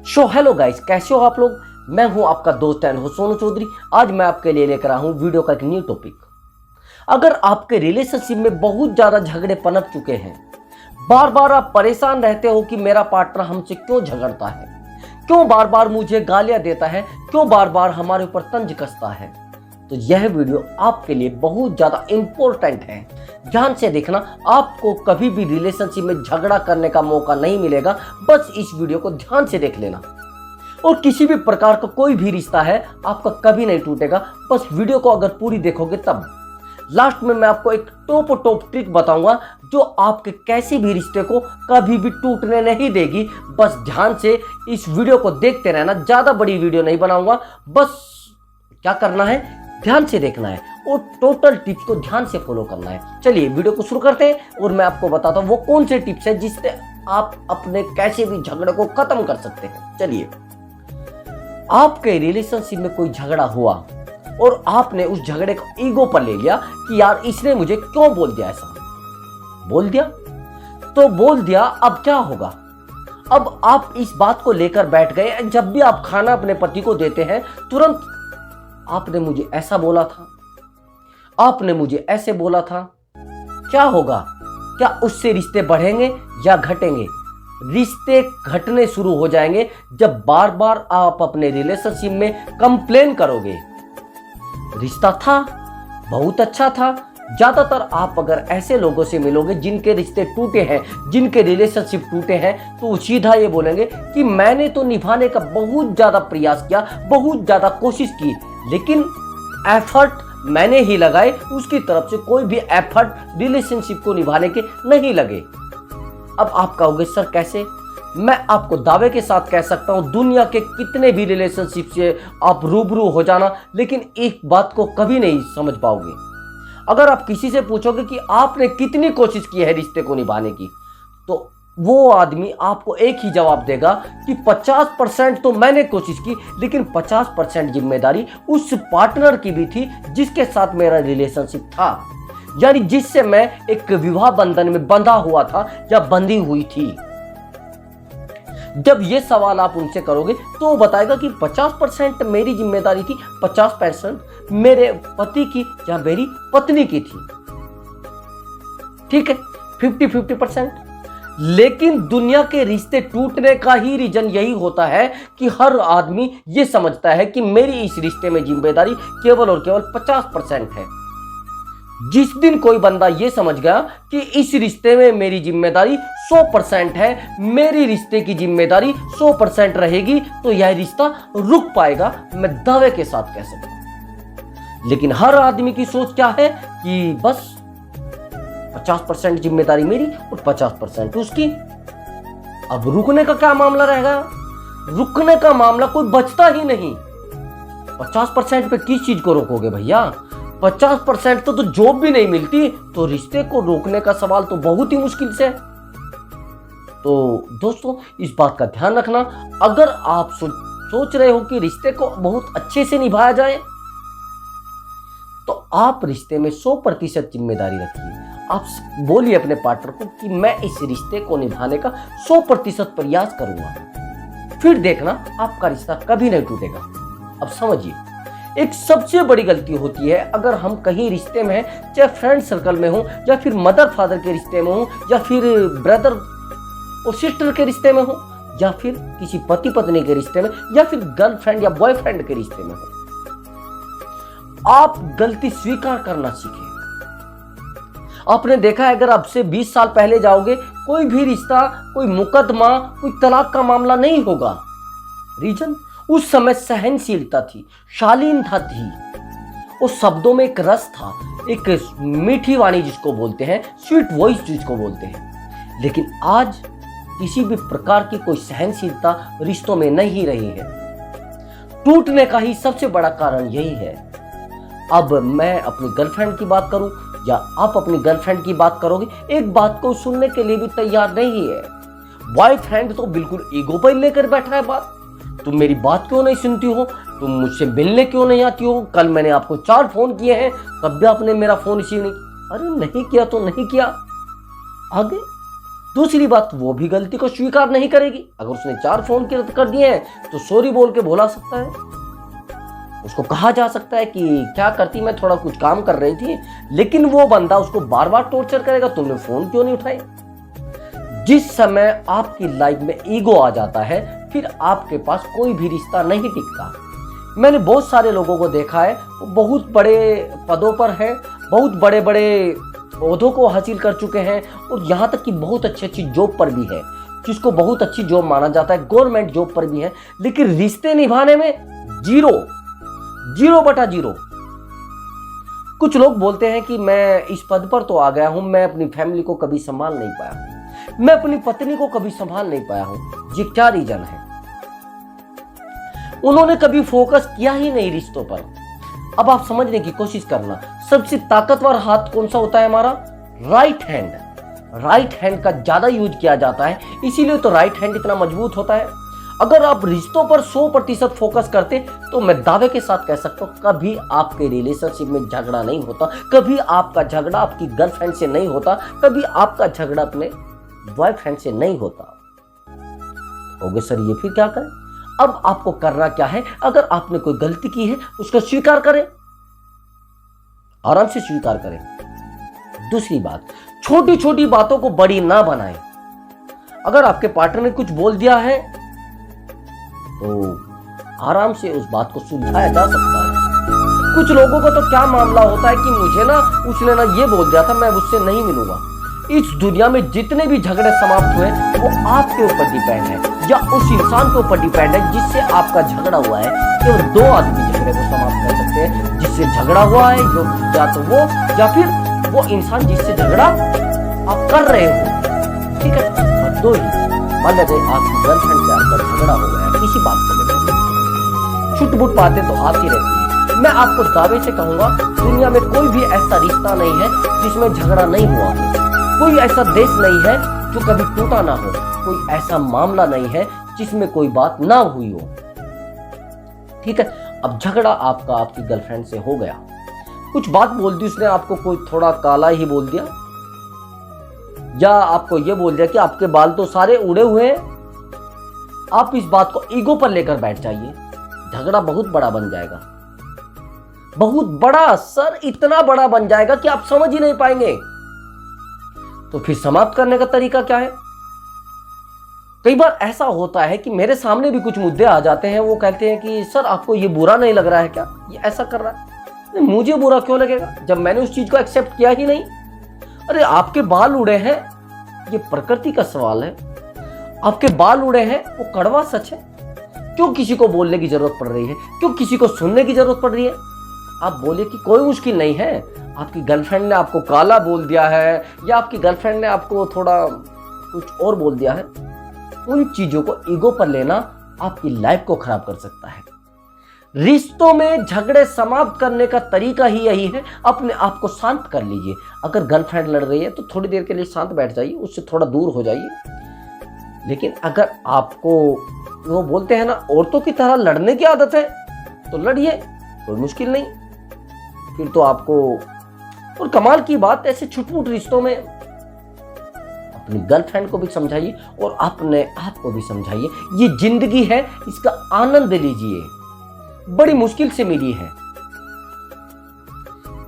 So hello guys, कैसे हो आप लोग। मैं हूं आपका दोस्त एंड होस्ट सोनू चौधरी। आज मैं आपके लिए लेकर आया हूं वीडियो का एक न्यू टॉपिक। अगर आपके रिलेशनशिप में बहुत ज्यादा झगड़े पनप चुके हैं, बार बार आप परेशान रहते हो कि मेरा पार्टनर हमसे क्यों झगड़ता है, क्यों बार बार मुझे गालियां देता है, क्यों बार बार हमारे ऊपर तंज कसता है, तो यह वीडियो आपके लिए बहुत ज्यादा इंपॉर्टेंट है। ध्यान से देखना, आपको कभी भी रिलेशनशिप में झगड़ा करने का मौका नहीं मिलेगा। बस इस वीडियो को ध्यान से देख लेना। और किसी भी प्रकार का कोई भी रिश्ता है आपका कभी नहीं टूटेगा, बस वीडियो को अगर पूरी देखोगे तब। लास्ट में मैं आपको एक टॉप ट्रिक बताऊंगा जो आपके कैसे भी रिश्ते को कभी भी टूटने नहीं देगी। बस ध्यान से इस वीडियो को देखते रहना। ज्यादा बड़ी वीडियो नहीं बनाऊंगा, बस क्या करना है, ध्यान से देखना है और टोटल टिप्स को ध्यान से फॉलो करना है। चलिए वीडियो को शुरू करते हैं और मैं आपको बताता हूं वो कौन से टिप्स है जिससे आप अपने कैसे भी झगड़े को खत्म कर सकते हैं। चलिए, आपके रिलेशनशिप में कोई झगड़ा हुआ और आपने उस झगड़े को ईगो पर ले लिया कि यार इसने मुझे क्यों बोल दिया, ऐसा बोल दिया तो बोल दिया, अब क्या होगा। अब आप इस बात को लेकर बैठ गए। जब भी आप खाना अपने पति को देते हैं, तुरंत आपने मुझे ऐसा बोला था, आपने मुझे ऐसे बोला था, क्या होगा। क्या उससे रिश्ते बढ़ेंगे या घटेंगे? रिश्ते घटने शुरू हो जाएंगे जब बार बार आप अपने रिलेशनशिप में कंप्लेन करोगे। रिश्ता था, बहुत अच्छा था। ज्यादातर आप अगर ऐसे लोगों से मिलोगे जिनके रिश्ते टूटे हैं, जिनके रिलेशनशिप टूटे हैं, तो सीधा ये बोलेंगे कि मैंने तो निभाने का बहुत ज्यादा प्रयास किया, बहुत ज्यादा कोशिश की, लेकिन एफर्ट मैंने ही लगाए, उसकी तरफ से कोई भी एफर्ट रिलेशनशिप को निभाने के नहीं लगे। अब आप कहोगे सर कैसे? मैं आपको दावे के साथ कह सकता हूं, दुनिया के कितने भी रिलेशनशिप से आप रूबरू हो जाना, लेकिन एक बात को कभी नहीं समझ पाओगे। अगर आप किसी से पूछोगे कि आपने कितनी कोशिश की है रिश्ते को निभाने की, तो वो आदमी आपको एक ही जवाब देगा कि 50% तो मैंने कोशिश की, लेकिन 50% जिम्मेदारी उस पार्टनर की भी थी जिसके साथ मेरा रिलेशनशिप था, यानी जिससे मैं एक विवाह बंधन में बंधा हुआ था या बंधी हुई थी। जब ये सवाल आप उनसे करोगे तो वो बताएगा कि 50% मेरी जिम्मेदारी थी, 50% मेरे पति की या मेरी पत्नी की थी। ठीक है, 50-50%। लेकिन दुनिया के रिश्ते टूटने का ही रीजन यही होता है कि हर आदमी ये समझता है कि मेरी इस रिश्ते में जिम्मेदारी केवल और केवल 50% है। जिस दिन कोई बंदा ये समझ गया कि इस रिश्ते में मेरी जिम्मेदारी 100% है, मेरी रिश्ते की जिम्मेदारी 100% रहेगी, तो यह रिश्ता रुक पाएगा, मैं दावे के साथ कह सकता हूं। लेकिन हर आदमी की सोच क्या है कि बस 50% जिम्मेदारी मेरी और 50% उसकी। अब रुकने का क्या मामला रहेगा? रुकने का मामला कोई बचता ही नहीं। 50% पे किस चीज को रोकोगे भैया? 50% तो जॉब भी नहीं मिलती, तो रिश्ते को रोकने का सवाल तो बहुत ही मुश्किल से है। तो दोस्तों, इस बात का ध्यान रखना। अगर आप सोच रहे हो कि रिश्ते को बहुत अच्छे से निभाया जाए, तो आप रिश्ते में 100% जिम्मेदारी रखिए। आप बोलिए अपने पार्टनर को कि मैं इस रिश्ते को निभाने का 100% प्रयास करूंगा, फिर देखना आपका रिश्ता कभी नहीं टूटेगा। अब समझिए, एक सबसे बड़ी गलती होती है अगर हम कहीं रिश्ते में हैं, चाहे फ्रेंड सर्कल में हो, या फिर मदर फादर के रिश्ते में हो, या फिर ब्रदर और सिस्टर के रिश्ते में हो, या फिर किसी पति पत्नी के रिश्ते में, या फिर गर्लफ्रेंड या बॉयफ्रेंड के रिश्ते में हो। आप गलती स्वीकार करना सीखें। आपने देखा है, अगर अब से 20 साल पहले जाओगे, कोई भी रिश्ता, कोई मुकदमा, कोई तलाक का मामला नहीं होगा। रीजन, उस समय सहनशीलता थी, शालीनता थी, उस शब्दों में एक रस था, एक मीठी वाणी जिसको बोलते हैं, स्वीट वॉइस जिसको बोलते हैं। लेकिन आज किसी भी प्रकार की कोई सहनशीलता रिश्तों में नहीं रही है। टूटने का ही सबसे बड़ा कारण यही है। अब मैं अपनी गर्लफ्रेंड की बात करूं या आप अपनी गर्लफ्रेंड की बात करोगे, एक बात को सुनने के लिए भी तैयार नहीं है। बॉयफ्रेंड तो बिल्कुल ईगो पर लेकर बैठा है बात। तुम मेरी बात क्यों नहीं सुनती हो? तुम मुझसे मिलने क्यों नहीं आती हो? कल मैंने आपको 4 फोन किए हैं, तब भी आपने मेरा फोन रिसीव नहीं। अरे नहीं किया तो नहीं किया। आगे दूसरी बात, वो भी गलती को स्वीकार नहीं करेगी। अगर उसने 4 फोन कर दिए हैं तो सॉरी बोल के भुला सकता है। उसको कहा जा सकता है कि क्या करती, मैं थोड़ा कुछ काम कर रही थी, लेकिन वो बंदा उसको बार बार टॉर्चर करेगा, तुमने फोन क्यों नहीं उठाई। जिस समय आपकी लाइफ में ईगो आ जाता है, फिर आपके पास कोई भी रिश्ता नहीं टिकता। मैंने बहुत सारे लोगों को देखा है, वो बहुत बड़े पदों पर हैं, बहुत बड़े बड़े ओहदों को हासिल कर चुके हैं, और यहाँ तक कि बहुत अच्छी अच्छी जॉब पर भी है, जिसको बहुत अच्छी जॉब माना जाता है, गवर्नमेंट जॉब पर भी है, लेकिन रिश्ते निभाने में 0/0। कुछ लोग बोलते हैं कि मैं इस पद पर तो आ गया हूं, मैं अपनी फैमिली को कभी संभाल नहीं पाया, मैं अपनी पत्नी को कभी संभाल नहीं पाया हूं। ये क्या रीजन है? उन्होंने कभी फोकस किया ही नहीं रिश्तों पर। अब आप समझने की कोशिश करना, सबसे ताकतवर हाथ कौन सा होता है हमारा? Right hand. राइट हैंड का ज्यादा यूज किया जाता है, इसीलिए तो राइट हैंड इतना मजबूत होता है। अगर आप रिश्तों पर 100% फोकस करते तो मैं दावे के साथ कह सकता हूं, कभी आपके रिलेशनशिप में झगड़ा नहीं होता, कभी आपका झगड़ा आपकी गर्लफ्रेंड से नहीं होता, कभी आपका झगड़ा अपने बॉयफ्रेंड से नहीं होता। ओके सर, ये फिर क्या करें? अब आपको करना क्या है? अगर आपने कोई गलती की है उसको स्वीकार करें, आराम से स्वीकार करें। दूसरी बात, छोटी छोटी बातों को बड़ी ना बनाएं। अगर आपके पार्टनर ने कुछ बोल दिया है तो आराम से उस बात को सुलझाया जा सकता है। कुछ लोगों को तो क्या मामला होता है कि मुझे ना उसने ना ये बोल दिया था, मैं उससे नहीं मिलूंगा। इस दुनिया में जितने भी झगड़े समाप्त हुए वो आपके ऊपर डिपेंड है, या उस इंसान के ऊपर डिपेंड है जिससे आपका झगड़ा हुआ है। केवल 2 आदमी झगड़े को समाप्त कर सकते हैं, जिससे झगड़ा हुआ है, जो या तो वो या फिर वो इंसान जिससे झगड़ा आप कर रहे हो। ठीक है, बस 2 ही। मान लीजिए आपकी गर्लफ्रेंड से आपका झगड़ा हो गया किसी बात को लेकर, छुट-बुट बातें तो आती रहती है। मैं आपको दावे से कहूंगा, दुनिया में कोई भी ऐसा रिश्ता नहीं है जिसमें झगड़ा नहीं हुआ हो, कोई ऐसा देश नहीं है जो कभी टूटा ना हो, कोई ऐसा मामला नहीं है जिसमें कोई बात ना हुई हो। ठीक है, अब झगड़ा आपका आपकी गर्लफ्रेंड से हो गया, कुछ बात बोल दी उसने आपको, कोई थोड़ा काला ही बोल दिया, या आपको यह बोल दिया कि आपके बाल तो सारे उड़े हुए हैं, आप इस बात को ईगो पर लेकर बैठ जाइए, झगड़ा बहुत बड़ा बन जाएगा। बहुत बड़ा सर, इतना बड़ा बन जाएगा कि आप समझ ही नहीं पाएंगे। तो फिर समाप्त करने का तरीका क्या है? कई बार ऐसा होता है कि मेरे सामने भी कुछ मुद्दे आ जाते हैं, वो कहते हैं कि सर आपको ये बुरा नहीं लग रहा है क्या, ये ऐसा कर रहा है? मुझे बुरा क्यों लगेगा जब मैंने उस चीज को एक्सेप्ट किया ही नहीं। अरे आपके बाल उड़े हैं, ये प्रकृति का सवाल है, आपके बाल उड़े हैं, वो कड़वा सच है। क्यों किसी को बोलने की जरूरत पड़ रही है, क्यों किसी को सुनने की जरूरत पड़ रही है? आप बोले कि कोई मुश्किल नहीं है, आपकी गर्लफ्रेंड ने आपको काला बोल दिया है, या आपकी गर्लफ्रेंड ने आपको थोड़ा कुछ और बोल दिया है। उन चीजों को ईगो पर लेना आपकी लाइफ को खराब कर सकता है। रिश्तों में झगड़े समाप्त करने का तरीका ही यही है, अपने आप को शांत कर लीजिए। अगर गर्लफ्रेंड लड़ रही है तो थोड़ी देर के लिए शांत बैठ जाइए, उससे थोड़ा दूर हो जाइए। लेकिन अगर आपको, वो बोलते हैं ना, औरतों की तरह लड़ने की आदत है तो लड़िए, कोई मुश्किल नहीं। फिर तो आपको, और कमाल की बात, ऐसे छुटपुट रिश्तों में अपनी गर्लफ्रेंड को भी समझाइए और अपने आप को भी समझाइए। ये जिंदगी है, इसका आनंद लीजिए, बड़ी मुश्किल से मिली है,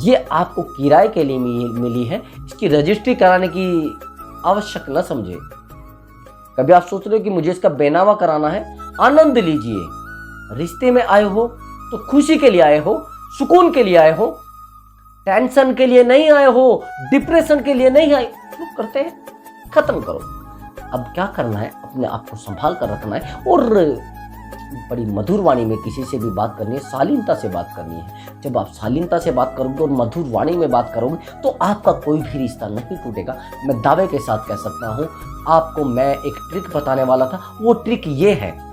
ये आपको किराए के लिए मिली है, इसकी रजिस्ट्री कराने की आवश्यक न समझे। कभी आप सोच रहे हो कि मुझे इसका बेनावा कराना है, आनंद लीजिए। रिश्ते में आए हो तो खुशी के लिए आए हो, सुकून के लिए आए हो, टेंशन के लिए नहीं आए हो, डिप्रेशन के लिए नहीं आए। क्यों करते हैं? खत्म करो। अब क्या करना है, अपने आप को संभाल कर रखना है, और बड़ी मधुर वाणी में किसी से भी बात करनी है, शालीनता से बात करनी है। जब आप शालीनता से बात करोगे और मधुर वाणी में बात करोगे तो आपका कोई भी रिश्ता नहीं टूटेगा। मैं दावे के साथ कह सकता हूं, आपको मैं एक ट्रिक बताने वाला था, वो ट्रिक ये है,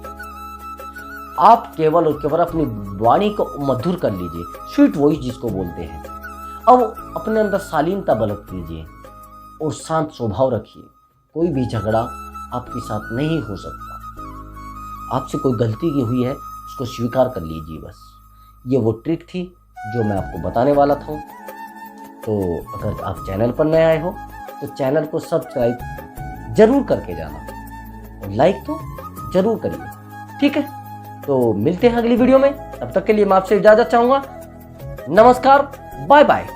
आप केवल और केवल अपनी वाणी को मधुर कर लीजिए, स्वीट वॉइस जिसको बोलते हैं। अब अपने अंदर शालीनता बरत लीजिए और शांत स्वभाव रखिए। कोई भी झगड़ा आपके साथ नहीं हो सकता। आपसे कोई गलती की हुई है, उसको स्वीकार कर लीजिए बस। ये वो ट्रिक थी जो मैं आपको बताने वाला था। तो अगर आप चैनल पर नए आए हो तो चैनल को सब्सक्राइब जरूर करके जाना और लाइक तो जरूर करिए। ठीक है, तो मिलते हैं अगली वीडियो में। तब तक के लिए मैं आपसे इजाजत चाहूंगा। नमस्कार, बाय बाय।